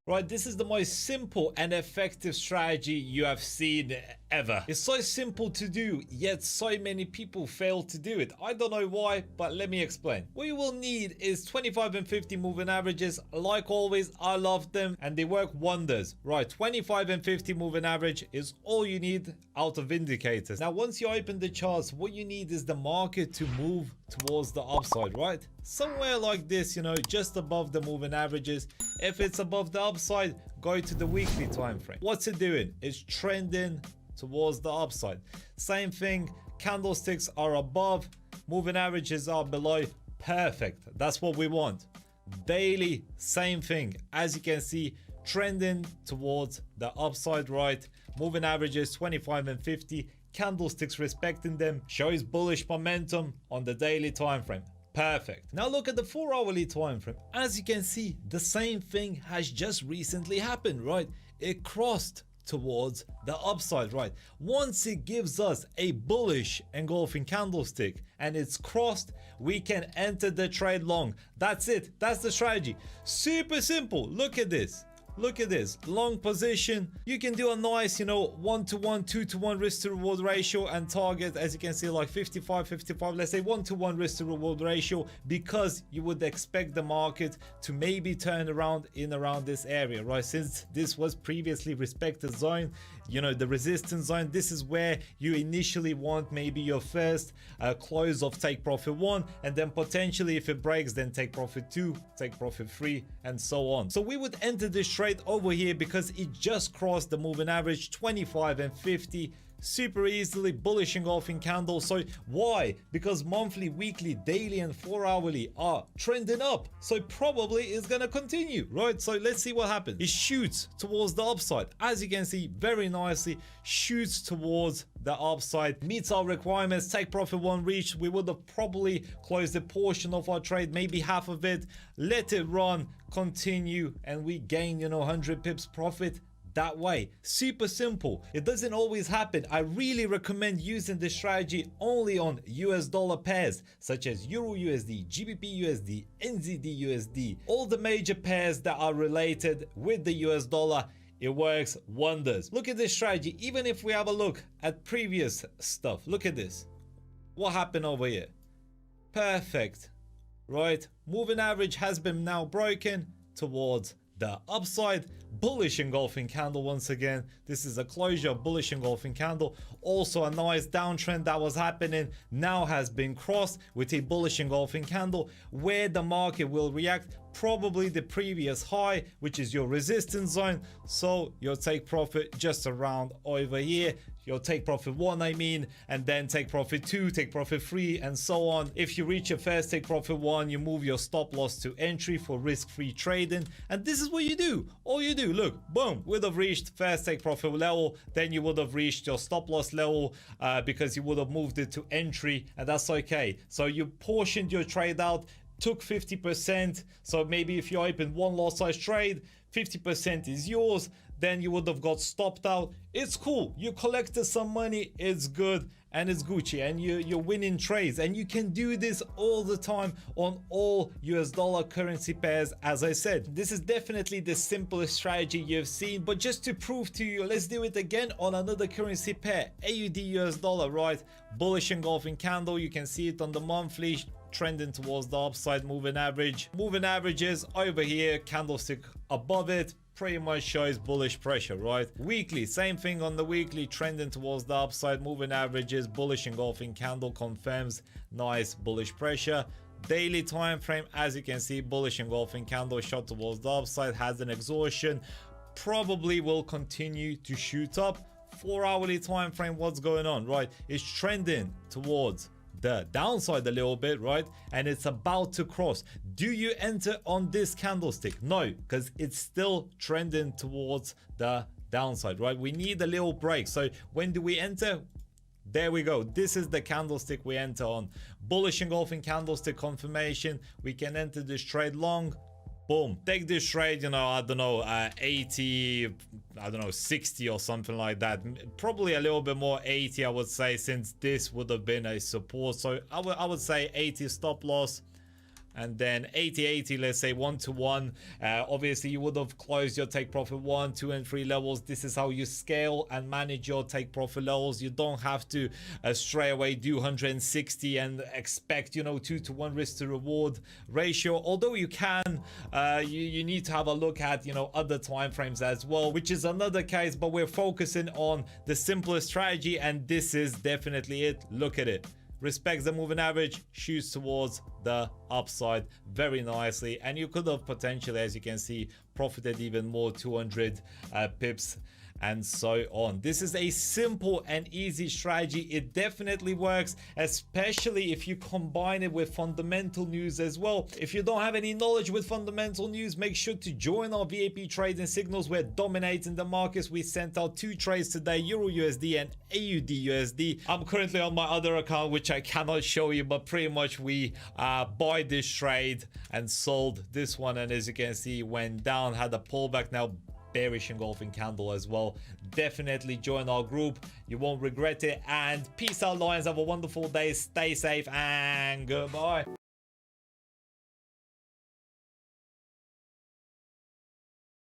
Right, this is the most simple and effective strategy you have seen ever. It's so simple to do, yet so many people fail to do it. I don't know why, but let me explain. What you will need is 25 and 50 moving averages. Like always, I love them and they work wonders. Right, 25 and 50 moving average is all you need out of indicators. Now, once you open the charts, what you need is the market to move towards the upside, right? Somewhere like this, you know, just above the moving averages. If it's above the upside, go to the weekly time frame. What's it doing? It's trending towards the upside. Same thing, candlesticks are above, moving averages are below. Perfect, that's what we want. Daily, same thing. As you can see, trending towards the upside, right? Moving averages 25 and 50, candlesticks respecting them, shows bullish momentum on the daily time frame. Perfect. Now look at the 4-hourly time frame. As you can see, the same thing has just recently happened, right? It crossed towards the upside, right? Once it gives us a bullish engulfing candlestick and it's crossed, we can enter the trade long. That's it. That's the strategy. Super simple. Look at this. Look at this, long position. You can do a nice, you know, 1-to-1, 2-to-1 risk to reward ratio and target, as you can see, like 55, let's say 1-to-1 risk to reward ratio, because you would expect the market to maybe turn around in around this area, right? Since this was previously respected zone, you know, the resistance zone, this is where you initially want maybe your first close of take profit 1, and then potentially if it breaks, then take profit 2, take profit 3, and so on. So we would enter this trade over here because it just crossed the moving average 25 and 50 super easily, bullish engulfing candle. So why? Because monthly, weekly, daily and 4-hourly are trending up, so probably it's gonna continue, right? So let's see what happens. It shoots towards the upside, as you can see, very nicely shoots towards the upside, meets our requirements, take profit 1 reached. We would have probably closed a portion of our trade, maybe half of it, let it run, continue, and we gain, you know, 100 pips profit that way. Super simple. It doesn't always happen. I really recommend using this strategy only on US dollar pairs such as Euro USD, GBP USD, NZD USD, all the major pairs that are related with the US dollar. It works wonders. Look at this strategy. Even if we have a look at previous stuff, look at this. What happened over here? Perfect, right? Moving average has been now broken towards the upside. Bullish engulfing candle once again. This is a closure, bullish engulfing candle. Also a nice downtrend that was happening now has been crossed with a bullish engulfing candle. Where the market will react, probably the previous high, which is your resistance zone. So you'll take profit just around over here. You'll take profit 1, I mean, and then take profit 2, take profit 3, and so on. If you reach your first take profit 1, you move your stop loss to entry for risk-free trading. And this is what you do. All you do, look, boom, would have reached first take profit level, then you would have reached your stop loss level because you would have moved it to entry, and that's okay. So you portioned your trade out, took 50%. So maybe if you open one lot size trade, 50% is yours, then you would have got stopped out. It's cool. You collected some money. It's good and it's Gucci, and you're winning trades, and you can do this all the time on all US dollar currency pairs. As I said, this is definitely the simplest strategy you've seen, but just to prove to you, let's do it again on another currency pair. AUD US dollar, right? Bullish engulfing candle. You can see it on the monthly, trending towards the upside. Moving averages over here, candlestick above it, pretty much shows bullish pressure, right? Weekly, same thing on the weekly, trending towards the upside. Moving averages, bullish engulfing candle confirms nice bullish pressure. Daily time frame, as you can see, bullish engulfing candle shot towards the upside, has an exhaustion, probably will continue to shoot up. 4-hourly time frame, what's going on, right? It's trending towards the downside a little bit, right? And it's about to cross. Do you enter on this candlestick? No, because it's still trending towards the downside, right? We need a little break. So when do we enter? There we go. This is the candlestick we enter on. Bullish engulfing candlestick confirmation. We can enter this trade long. Boom. Take this trade, you know, I don't know, 80, I don't know, 60 or something like that. Probably a little bit more, 80, I would say, since this would have been a support. So I would say 80 stop loss. and then 80-80, let's say 1-to-1. Obviously you would have closed your take profit 1, 2 and 3 levels. This is how you scale and manage your take profit levels. You don't have to straight away do 160 and expect, you know, 2-to-1 risk to reward ratio. Although you can, you need to have a look at, you know, other time frames as well, which is another case, but we're focusing on the simplest strategy, and this is definitely it. Look at it. Respects the moving average, shoots towards the upside very nicely, and you could have potentially, as you can see, profited even more, 200 pips and so on. This is a simple and easy strategy. It definitely works, especially if you combine it with fundamental news as well. If you don't have any knowledge with fundamental news, make sure to join our VIP trading signals. We're dominating the markets. We sent out 2 trades today, Euro USD and AUD USD. I'm currently on my other account, which I cannot show you, but pretty much we buy this trade and sold this one, and as you can see, went down, had a pullback, now bearish engulfing candle as well. Definitely join our group, you won't regret it. And peace out, Lions. Have a wonderful day, stay safe, and goodbye.